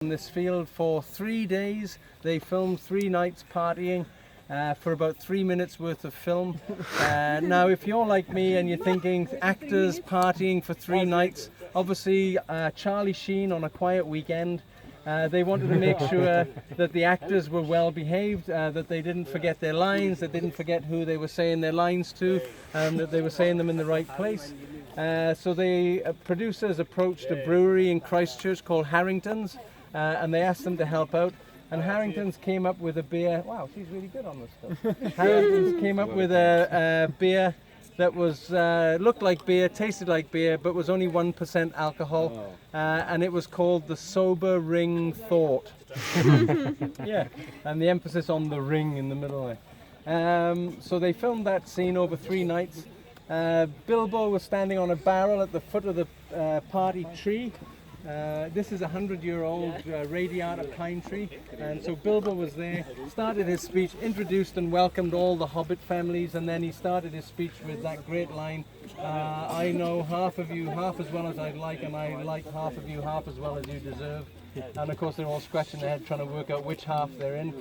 in this field for 3 days. They filmed 3 nights partying for about 3 minutes worth of film. Now, if you're like me and you're thinking actors partying for 3 nights, obviously Charlie Sheen on A Quiet Weekend, they wanted to make sure that the actors were well behaved, that they didn't forget their lines, that they didn't forget who they were saying their lines to, and that they were saying them in the right place. So the producers approached a brewery in Christchurch called Harrington's, and they asked them to help out. And Harrington's came up with a beer. Wow, she's really good on this stuff. Harrington's came up with a beer that was looked like beer, tasted like beer, but was only 1% alcohol, and it was called the Sober Ring Thought. Yeah, and the emphasis on the ring in the middle there. So they filmed that scene over 3 nights. Bilbo was standing on a barrel at the foot of the party tree. This is a 100-year-old radiata pine tree, and so Bilbo was there, started his speech, introduced and welcomed all the Hobbit families, and then he started his speech with that great line, I know half of you half as well as I'd like, and I like half of you half as well as you deserve. And of course they're all scratching their head trying to work out which half they're in.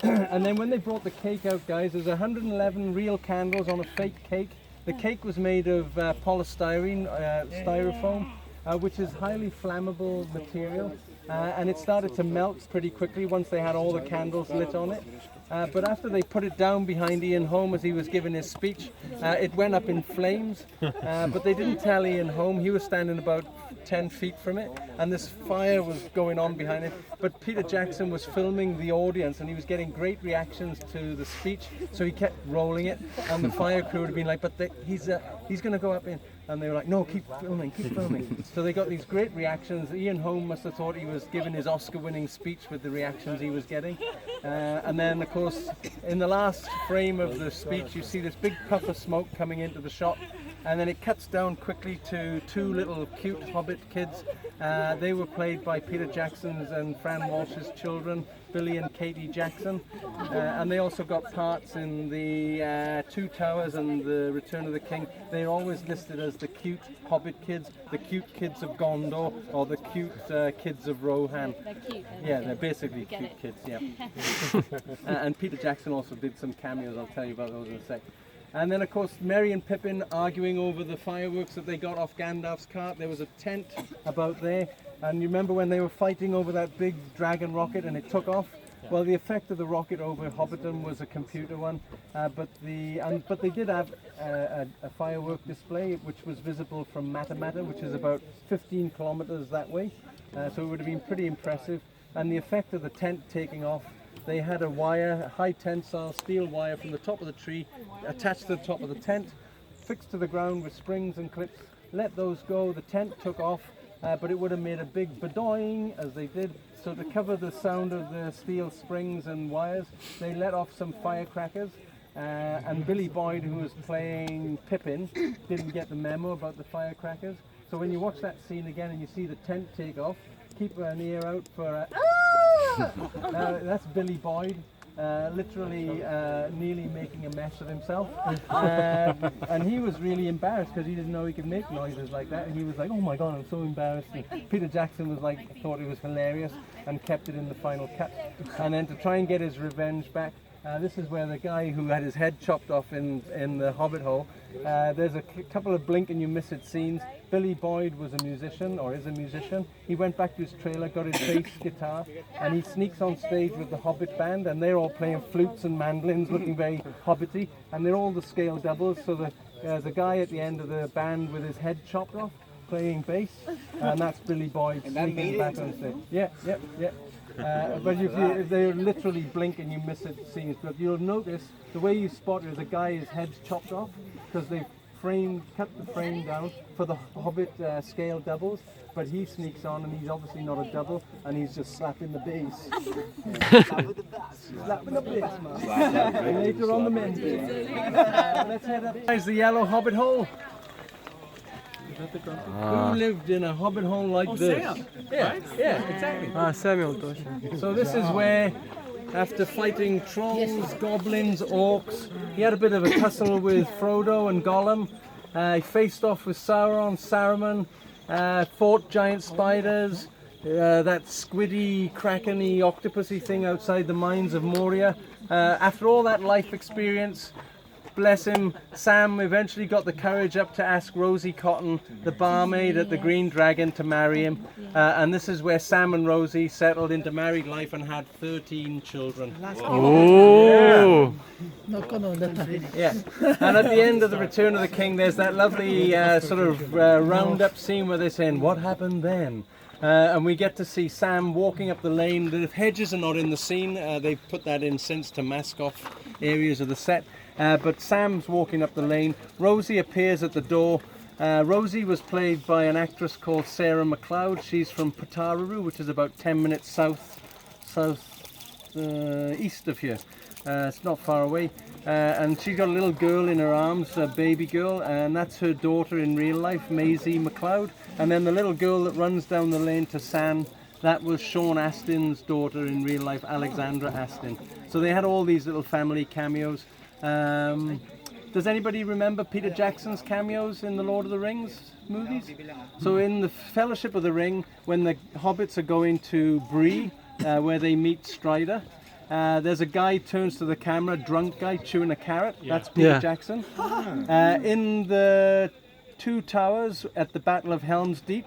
And then when they brought the cake out, guys, there's 111 real candles on a fake cake. The cake was made of polystyrene, styrofoam, which is highly flammable material, and it started to melt pretty quickly once they had all the candles lit on it. But after they put it down behind Ian Holm as he was giving his speech, it went up in flames, but they didn't tell Ian Holm. He was standing about 10 feet from it, and this fire was going on behind it. But Peter Jackson was filming the audience, and he was getting great reactions to the speech, so he kept rolling it, and the fire crew would have been like, but he's going to go up in. And they were like, no, keep filming, keep filming. So they got these great reactions. Ian Holm must have thought he was giving his Oscar-winning speech with the reactions he was getting. And then, of course, in the last frame of the speech, you see this big puff of smoke coming into the shot. And then it cuts down quickly to 2 little cute Hobbit kids. They were played by Peter Jackson's and Fran Walsh's children, Billy and Katie Jackson. And they also got parts in the 2 Towers and the Return of the King. They're always listed as the cute Hobbit kids, the cute kids of Gondor, or the cute kids of Rohan. They're cute. Yeah, they're basically cute kids, yeah. And Peter Jackson also did some cameos, I'll tell you about those in a sec. And then, of course, Merry and Pippin arguing over the fireworks that they got off Gandalf's cart. There was a tent about there, and you remember when they were fighting over that big dragon rocket and it took off? Well, the effect of the rocket over Hobbiton was a computer one, but they did have a firework display which was visible from Matamata, which is about 15 kilometers that way, so it would have been pretty impressive. And the effect of the tent taking off, they had a wire, a high tensile steel wire from the top of the tree attached to the top of the tent, fixed to the ground with springs and clips, let those go, the tent took off, but it would have made a big badoing as they did. So to cover the sound of the steel springs and wires, they let off some firecrackers, and Billy Boyd, who was playing Pippin, didn't get the memo about the firecrackers. So when you watch that scene again and you see the tent take off, keep an ear out for that's Billy Boyd, literally nearly making a mess of himself, and he was really embarrassed because he didn't know he could make noises like that, and he was like, oh my god, I'm so embarrassed. And Peter Jackson was like, thought it was hilarious and kept it in the final cut. And then to try and get his revenge back, this is where the guy who had his head chopped off in the Hobbit hole, there's a couple of blink and you miss it scenes. Billy Boyd was a musician, or is a musician. He went back to his trailer, got his bass guitar, and he sneaks on stage with the Hobbit band, and they're all playing flutes and mandolins, looking very Hobbity, and they're all the scale doubles, so there's a guy at the end of the band with his head chopped off, playing bass, and that's Billy Boyd sneaking back on stage. Yeah. But if they literally blink and you miss it scenes, but you'll notice the way you spot it is a guy, his head's chopped off because they've cut the frame down for the Hobbit scale doubles, but he sneaks on and he's obviously not a double and he's just slapping the bass. Slapping the bass, man. Later on the men. Let's head up. There's the yellow Hobbit hole. Who lived in a Hobbit hole like this? Sam, yeah, right? Yeah, exactly. Samuel точно. So this is where, after fighting trolls, goblins, orcs, he had a bit of a tussle with Frodo and Gollum. He faced off with Sauron, Saruman, fought giant spiders, that squiddy, krakeny, octopusy thing outside the mines of Moria. After all that life experience, bless him, Sam eventually got the courage up to ask Rosie Cotton, the barmaid at the Green Dragon, to marry him. And this is where Sam and Rosie settled into married life and had 13 children. Oh. Yeah. And at the end of the Return of the King, there's that lovely sort of roundup scene where they're saying, "What happened then?" And we get to see Sam walking up the lane. The hedges are not in the scene. They've put that in since to mask off areas of the set. But Sam's walking up the lane. Rosie appears at the door. Rosie was played by an actress called Sarah McLeod. She's from Patararoo, which is about 10 minutes east of here. It's not far away. And she's got a little girl in her arms, a baby girl, and that's her daughter in real life, Maisie McLeod. And then the little girl that runs down the lane to Sam, that was Sean Astin's daughter in real life, Alexandra Astin. So they had all these little family cameos. Does anybody remember Peter Jackson's cameos in the Lord of the Rings movies? So in the Fellowship of the Ring, when the hobbits are going to Bree, where they meet Strider, there's a guy turns to the camera, drunk guy chewing a carrot. That's Peter Jackson. In the Two Towers at the Battle of Helm's Deep,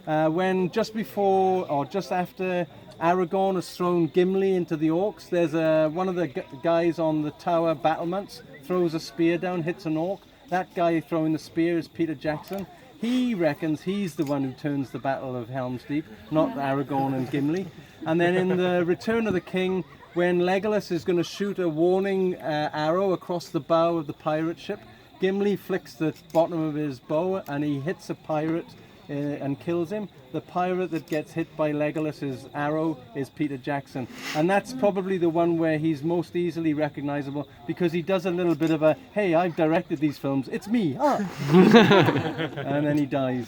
when just before or just after Aragorn has thrown Gimli into the orcs, there's one of the guys on the tower battlements throws a spear down, hits an orc. That guy throwing the spear is Peter Jackson. He reckons he's the one who turns the Battle of Helm's Deep, not Aragorn and Gimli. And then in the Return of the King, when Legolas is going to shoot a warning arrow across the bow of the pirate ship, Gimli flicks the bottom of his bow and he hits a pirate and kills him. The pirate that gets hit by Legolas's arrow is Peter Jackson, and that's probably the one where he's most easily recognizable because he does a little bit of a, "Hey, I've directed these films, it's me," and then he dies.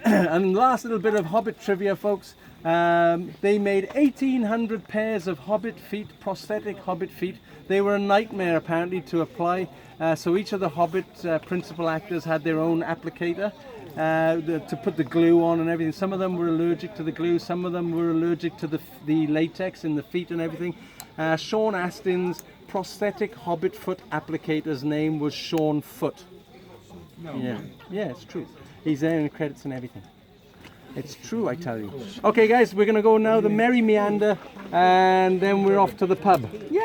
And last little bit of Hobbit trivia, folks. They made 1,800 pairs of Hobbit feet, prosthetic Hobbit feet. They were a nightmare apparently to apply. So each of the Hobbit principal actors had their own applicator to put the glue on and everything. Some of them were allergic to the glue, some of them were allergic to the latex in the feet and everything. Sean Astin's prosthetic Hobbit foot applicator's name was Sean Foot. No. Yeah, it's true. He's there in the credits and everything. It's true, I tell you. Okay guys, we're going to go now the Merry Meander and then we're off to the pub. Yeah.